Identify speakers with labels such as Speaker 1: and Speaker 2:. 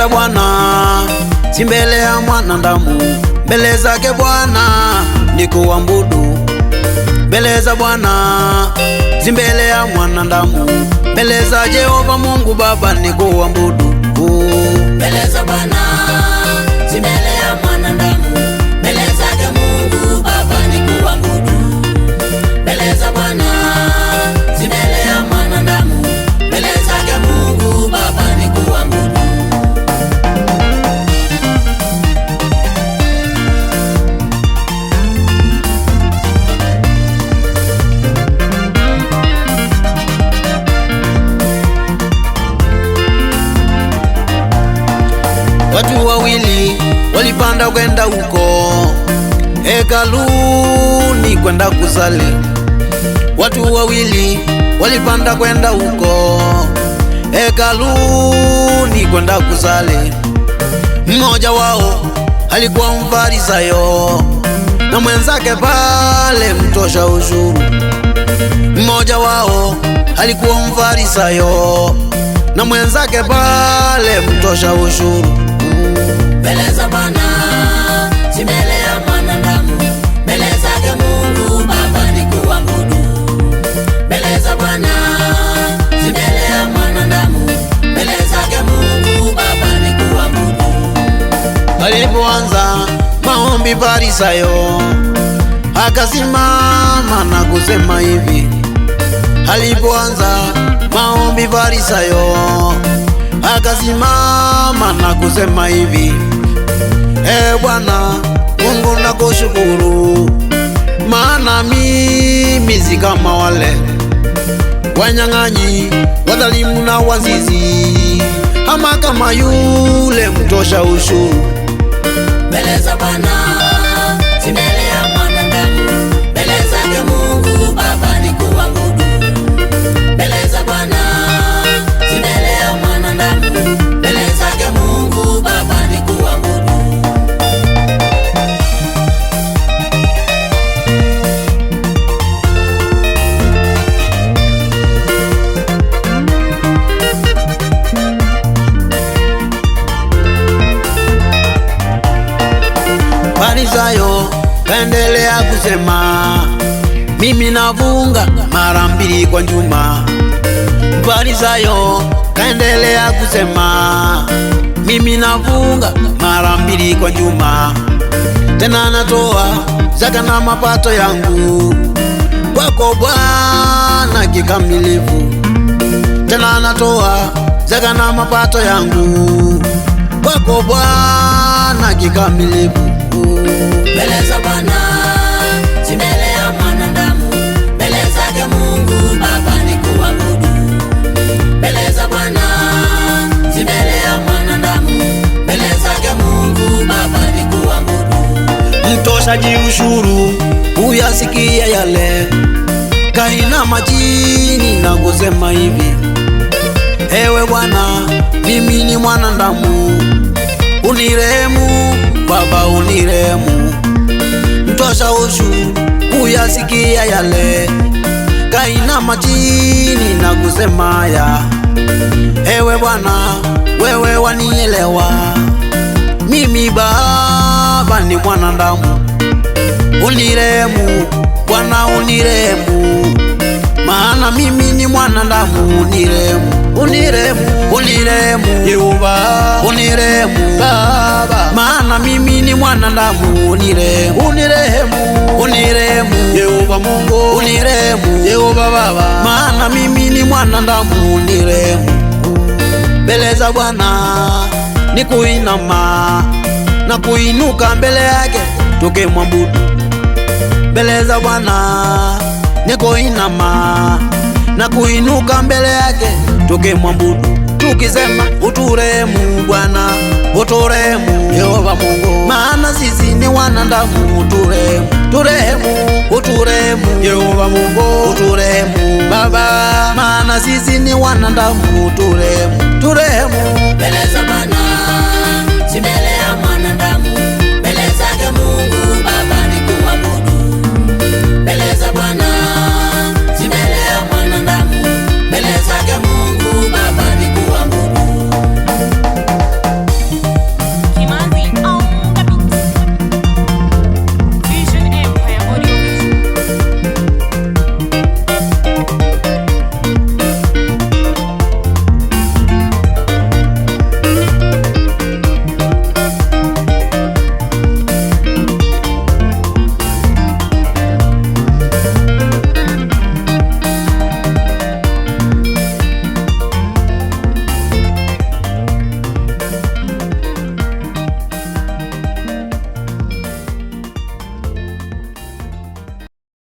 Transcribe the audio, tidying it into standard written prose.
Speaker 1: za Bwana si mbele ya mwanadamu, mbele zake Bwana ni kuabudu. Mbele za Bwana si mbele ya mwanadamu, mbele za Jehova Mungu Baba ni kuabudu.
Speaker 2: Mbele za Bwana si mbele ya mwanadamu, mbele zake Mungu Baba ni kuabudu. Mbele za Bwana si mbele ya mwanadamu, mbele zake Mungu Baba ni kuabudu.
Speaker 1: Watu wawili walipanda kwenda huko hekaluni kwenda kusali. Watu wawili walipanda kwenda huko hekaluni kwenda kusali. Mmoja wao alikuwa Mfarisayo na mwenzake pale mtosha ushuru. Mmoja wao alikuwa Mfarisayo na mwenzake pale mtosha ushuru.
Speaker 2: Mbele za Bwana si mbele ya mwanadamu, mbele zake Mungu Baba ni kuabudu. Mbele za Bwana si mbele ya mwanadamu, mbele zake Mungu Baba ni kuabudu.
Speaker 1: Alipoanza maombi Farisayo akasimama na kusema hivi. Alipoanza maombi Farisayo akasimama na kusema hivi: Bwana Mungu nakushukuru, maana mimi si kama wale wanyang'anyi, wadhalimu na wazizi, ama kama yule mtosha ushuru.
Speaker 2: Mbele za Bwana si mbele ya mwanadamu, mbele zake Mungu Baba ni kuabudu. Mbele za Bwana si mbele ya mwanadamu, mbele zake Mungu Baba ni kuabudu.
Speaker 1: Farisayo kaendelea kusema, mimi nafunga mara 2 kwa juma. Farisayo kaendelea kusema, mimi nafunga mara 2 kwa juma, tena natoa zaka na mapato yangu kwako Bwana kikamilifu. Tena natoa zaka na mapato yangu kwako Bwana kikamilifu.
Speaker 2: Mbele za Bwana si mbele ya mwanadamu, mbele zake Mungu Baba ni kuabudu. Mbele za Bwana si mbele ya mwanadamu, mbele zake Mungu Baba ni kuabudu.
Speaker 1: Mtoshaji ushuru uyasikia yale, kainama chini na kusema hivi: Ewe Bwana, mimi ni mwanadamu, unirehemu Baba, unirehemu. Mtosha ushuru uyasikia yale, kainama chini na kusema haya: Ewe Bwana, wewe wanielewa, mimi Baba ni mwanadamu, unirehemu Bwana, unirehemu, maana mimi ni mwanadamu, unirehemu. Unirehemu, unirehemu Yehova, unirehemu Baba, maana mimi ni mwanadamu, unirehemu. Unirehemu, unirehemu Yehova Mungu, unirehemu Yehova Baba, maana mimi ni mwanadamu, unirehemu. Mbele za Bwana ni kuinama na kuinuka mbele yake tukimwabudu. Mbele za Bwana ni kuinama na kuinuka mbele yake tukimwabudu, tukisema uturehemu Bwana, uturehemu Yehova Mungu, maana sisi ni wanadamu, uturehemu. Turehemu, uturehemu Yehova Mungu, uturehemu Baba, maana sisi ni wanadamu, uturehemu. Turehemu.
Speaker 2: Mbele za Bwana